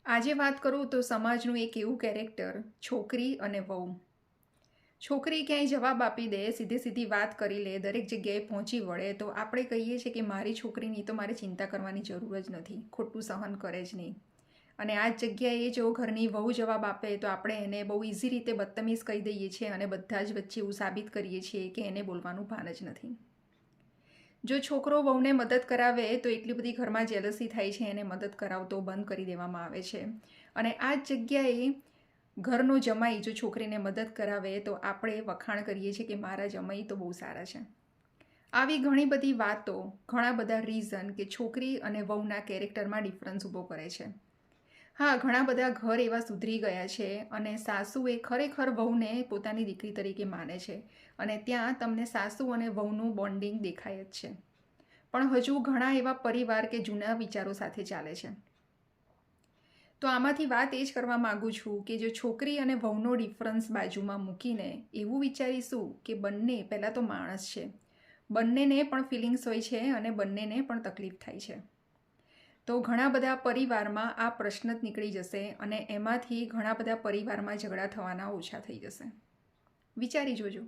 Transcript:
આજે વાત કરું તો સમાજનું એક એવું કેરેક્ટર છોકરી અને વહુ. છોકરી ક્યાંય જવાબ આપી દે, સીધે સીધી વાત કરી લે, દરેક જગ્યાએ પહોંચી વળે તો આપણે કહીએ છીએ કે મારી છોકરીની તો મારે ચિંતા કરવાની જરૂર જ નથી, ખોટું સહન કરે જ નહીં. અને આ જ જગ્યાએ જો ઘરની વહુ જવાબ આપે તો આપણે એને બહુ ઇઝી રીતે બદતમીઝ કહી દઈએ છીએ અને બધા જ વચ્ચે એવું સાબિત કરીએ છીએ કે એને બોલવાનું ભાન જ નથી. જો છોકરો વહુને મદદ કરાવે તો એટલી બધી ઘરમાં જેલસી થાય છે, એને મદદ કરાવતો બંધ કરી દેવામાં આવે છે. અને આ જ જગ્યાએ ઘરનો જમાઈ જો છોકરીને મદદ કરાવે તો આપણે વખાણ કરીએ છીએ કે મારા જમાઈ તો બહુ સારા છે. આવી ઘણી બધી વાતો, ઘણા બધા રીઝન કે છોકરી અને વહુના કેરેક્ટરમાં ડિફરન્સ ઊભો કરે છે. હા, ઘણા બધા ઘર એવા સુધરી ગયા છે અને સાસુએ ખરેખર વહુને પોતાની દીકરી તરીકે માને છે અને ત્યાં તમને સાસુ અને વહુનું બોન્ડિંગ દેખાય જ છે. પણ હજુ ઘણા એવા પરિવાર કે જૂના વિચારો સાથે ચાલે છે. તો આમાંથી વાત એ જ કરવા માગું છું કે જો છોકરી અને વહુનો ડિફરન્સ બાજુમાં મૂકીને એવું વિચારીશું કે બંને પહેલાં તો માણસ છે, બંનેને પણ ફિલિંગ્સ હોય છે અને બંનેને પણ તકલીફ થાય છે, તો ઘણા બધા પરિવારમાં આ પ્રશ્ન જ નીકળી જશે અને એમાંથી ઘણા બધા પરિવારમાં ઝઘડા થવાના ઓછા થઈ જશે. વિચારી જોજો.